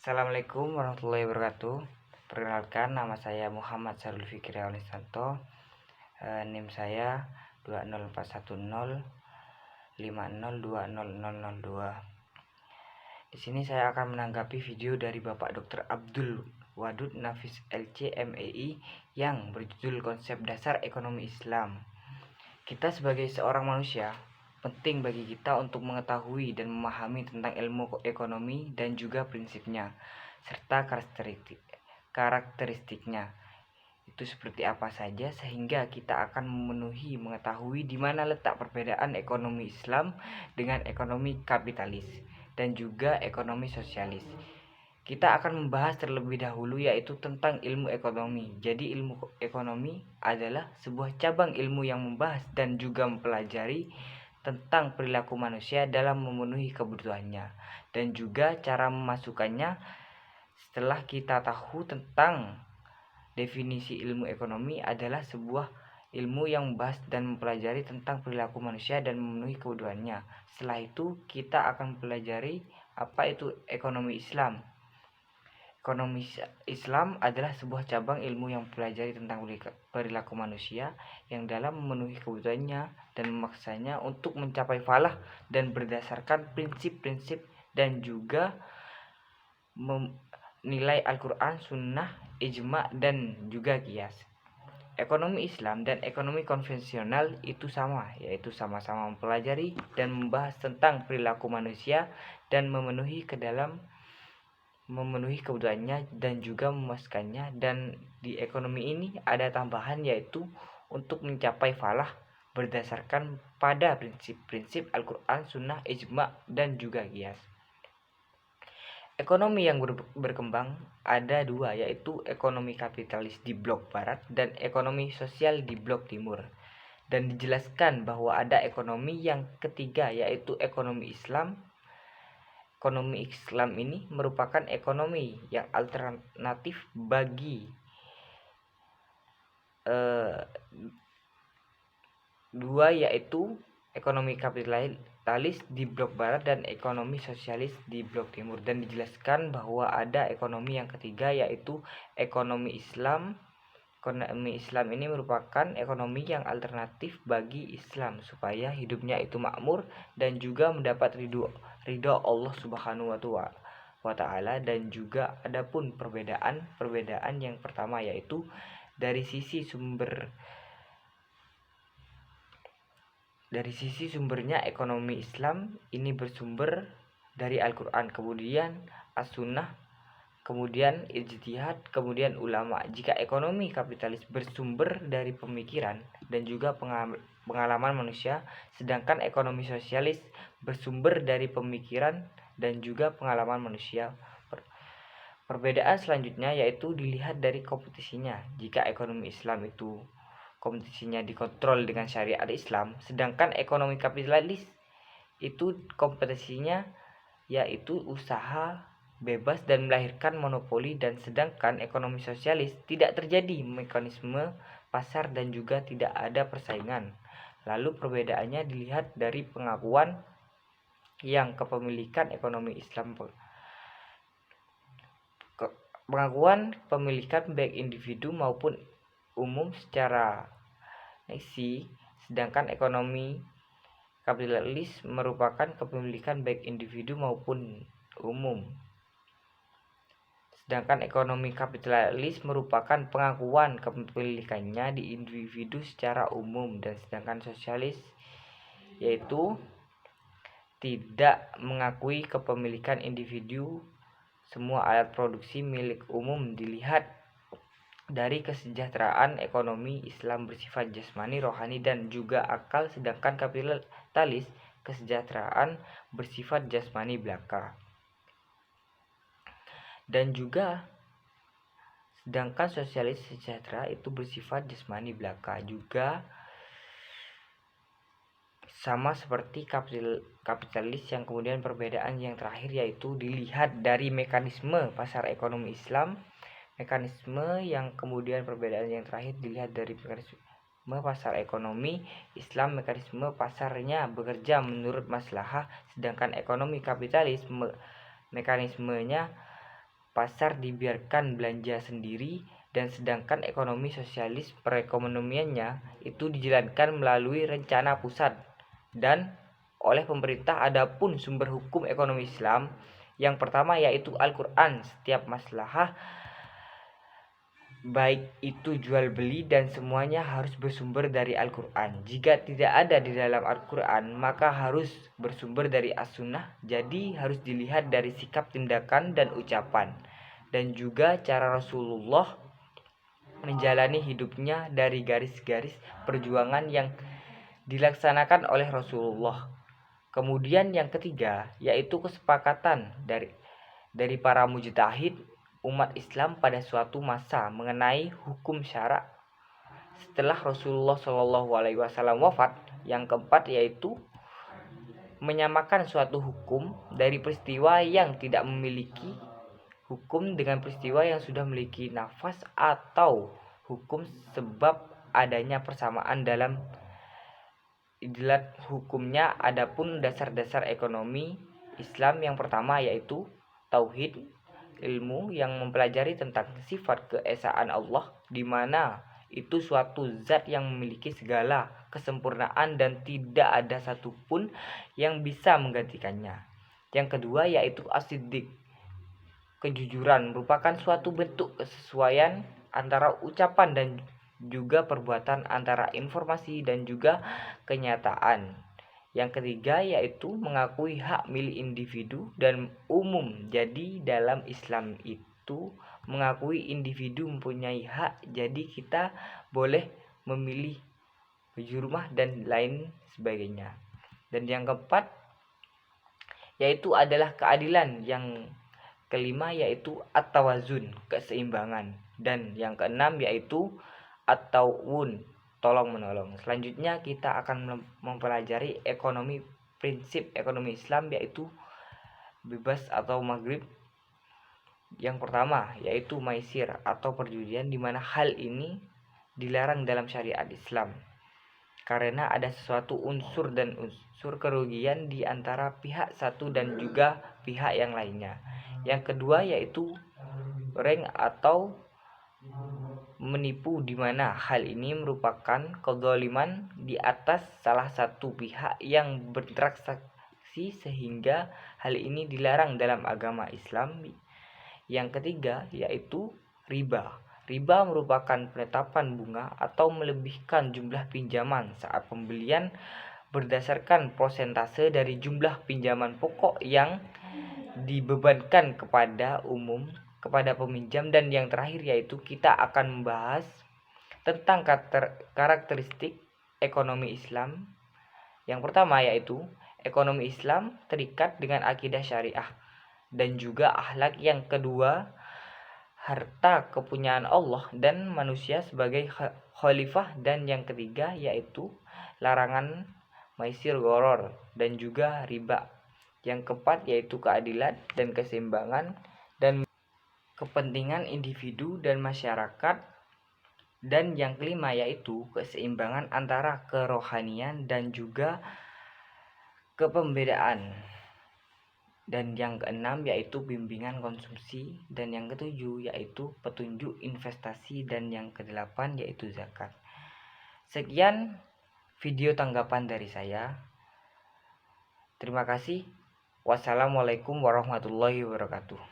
Assalamualaikum warahmatullahi wabarakatuh. Perkenalkan, nama saya Muhammad Sarul Fikri Awnisanto. NIM saya 2041050200002. Di sini saya akan menanggapi video dari Bapak Dr. Abdul Wadud Nafis LC MEI yang berjudul Konsep Dasar Ekonomi Islam. Kita sebagai seorang manusia, penting bagi kita untuk mengetahui dan memahami tentang ilmu ekonomi dan juga prinsipnya, serta karakteristiknya. Itu seperti apa saja sehingga kita akan mengetahui di mana letak perbedaan ekonomi Islam dengan ekonomi kapitalis dan juga ekonomi sosialis. Kita akan membahas terlebih dahulu yaitu tentang ilmu ekonomi. Jadi ilmu ekonomi adalah sebuah cabang ilmu yang membahas dan juga mempelajari tentang perilaku manusia dalam memenuhi kebutuhannya dan juga cara memasukkannya. Setelah kita tahu tentang definisi ilmu ekonomi adalah sebuah ilmu yang membahas dan mempelajari tentang perilaku manusia dan memenuhi kebutuhannya. Setelah itu kita akan mempelajari apa itu ekonomi Islam. Ekonomi Islam adalah sebuah cabang ilmu yang mempelajari tentang perilaku manusia yang dalam memenuhi kebutuhannya dan memaksanya untuk mencapai falah dan berdasarkan prinsip-prinsip dan juga nilai Al-Quran, Sunnah, Ijma, dan juga Qiyas. Ekonomi Islam dan ekonomi konvensional itu sama, yaitu sama-sama mempelajari dan membahas tentang perilaku manusia dan memenuhi kebutuhannya dan juga memuaskannya. Dan di ekonomi ini ada tambahan yaitu untuk mencapai falah berdasarkan pada prinsip-prinsip Al-Quran, Sunnah, Ijma, dan juga Qiyas. Ekonomi yang berkembang ada dua, yaitu ekonomi kapitalis di blok barat dan ekonomi sosial di blok timur. Dan dijelaskan bahwa ada ekonomi yang ketiga, yaitu ekonomi Islam. Ekonomi Islam ini merupakan ekonomi yang alternatif bagi dua, yaitu ekonomi kapitalis di blok barat dan ekonomi sosialis di blok timur. Dan dijelaskan bahwa ada ekonomi yang ketiga, yaitu ekonomi Islam. Ekonomi Islam ini merupakan ekonomi yang alternatif bagi Islam supaya hidupnya itu makmur dan juga mendapat ridho Allah Subhanahu wa Ta'ala. Dan juga adapun perbedaan yang pertama yaitu dari sisi sumbernya. Ekonomi Islam ini bersumber dari Al-Quran, kemudian As-Sunnah, kemudian ijtihad, kemudian ulama. Jika ekonomi kapitalis bersumber dari pemikiran dan juga pengalaman manusia, sedangkan ekonomi sosialis bersumber dari pemikiran dan juga pengalaman manusia. Perbedaan selanjutnya yaitu dilihat dari kompetisinya. Jika ekonomi Islam itu kompetisinya dikontrol dengan syariat Islam, sedangkan ekonomi kapitalis itu kompetisinya yaitu usaha bebas dan melahirkan monopoli. Dan sedangkan ekonomi sosialis tidak terjadi mekanisme pasar dan juga tidak ada persaingan. Lalu perbedaannya dilihat dari pengakuan yang kepemilikan ekonomi Islam. Pengakuan pemilikan baik individu maupun umum secara isi, sedangkan ekonomi kapitalis merupakan kepemilikan baik individu maupun umum. Sedangkan ekonomi kapitalis merupakan pengakuan kepemilikannya di individu secara umum. Dan sedangkan sosialis yaitu tidak mengakui kepemilikan individu. Semua alat produksi milik umum. Dilihat dari kesejahteraan ekonomi Islam bersifat jasmani, rohani, dan juga akal, sedangkan kapitalis kesejahteraan bersifat jasmani belaka. Dan juga sedangkan sosialis sejahtera itu bersifat jasmani belaka, juga sama seperti kapitalis. Yang kemudian perbedaan yang terakhir yaitu dilihat dari mekanisme pasar ekonomi Islam. Mekanisme yang kemudian perbedaan yang terakhir dilihat dari mekanisme pasar ekonomi Islam. Mekanisme pasarnya bekerja menurut maslahah, sedangkan ekonomi kapitalis mekanismenya pasar dibiarkan belanja sendiri, dan sedangkan ekonomi sosialis perekonomiannya itu dijalankan melalui rencana pusat dan oleh pemerintah. Adapun sumber hukum ekonomi Islam yang pertama yaitu Al-Quran. Setiap maslahah baik itu jual beli dan semuanya harus bersumber dari Al-Quran. Jika tidak ada di dalam Al-Quran, maka harus bersumber dari As-Sunnah. Jadi harus dilihat dari sikap, tindakan, dan ucapan, dan juga cara Rasulullah menjalani hidupnya dari garis-garis perjuangan yang dilaksanakan oleh Rasulullah. Kemudian yang ketiga yaitu kesepakatan dari para mujtahid umat Islam pada suatu masa mengenai hukum syara setelah Rasulullah Shallallahu Alaihi Wasallam wafat. Yang keempat yaitu menyamakan suatu hukum dari peristiwa yang tidak memiliki hukum dengan peristiwa yang sudah memiliki nafas, atau hukum sebab adanya persamaan dalam idilat hukumnya. Adapun dasar-dasar ekonomi Islam yang pertama yaitu tauhid, ilmu yang mempelajari tentang sifat keesaan Allah, di mana itu suatu zat yang memiliki segala kesempurnaan dan tidak ada satupun yang bisa menggantikannya. Yang kedua yaitu as-siddiq, kejujuran, merupakan suatu bentuk kesesuaian antara ucapan dan juga perbuatan, antara informasi dan juga kenyataan. Yang ketiga yaitu mengakui hak milik individu dan umum. Jadi dalam Islam itu mengakui individu mempunyai hak, jadi kita boleh memilih baju rumah dan lain sebagainya. Dan yang keempat yaitu adalah keadilan. Yang kelima yaitu at-tawazun, keseimbangan. Dan yang keenam yaitu at-tawun, tolong menolong. Selanjutnya kita akan mempelajari ekonomi, prinsip ekonomi Islam yaitu bebas atau maghrib. Yang pertama yaitu maisir atau perjudian, di mana hal ini dilarang dalam syariat Islam karena ada sesuatu unsur dan unsur kerugian di antara pihak satu dan juga pihak yang lainnya. Yang kedua yaitu reng atau menipu, di mana hal ini merupakan kezaliman di atas salah satu pihak yang bertransaksi, sehingga hal ini dilarang dalam agama Islam. Yang ketiga yaitu riba. Riba merupakan penetapan bunga atau melebihkan jumlah pinjaman saat pembelian berdasarkan persentase dari jumlah pinjaman pokok yang dibebankan kepada peminjam. Dan yang terakhir yaitu kita akan membahas tentang karakteristik ekonomi Islam. Yang pertama yaitu ekonomi Islam terikat dengan akidah syariah dan juga akhlak. Yang kedua, harta kepunyaan Allah dan manusia sebagai khalifah. Dan yang ketiga yaitu larangan maisir, goror, dan juga riba. Yang keempat yaitu keadilan dan keseimbangan dan kepentingan individu dan masyarakat. Dan yang kelima yaitu keseimbangan antara kerohanian dan juga kepembedaan. Dan yang keenam yaitu bimbingan konsumsi. Dan yang ketujuh yaitu petunjuk investasi. Dan yang kedelapan yaitu zakat. Sekian video tanggapan dari saya. Terima kasih. Wassalamualaikum warahmatullahi wabarakatuh.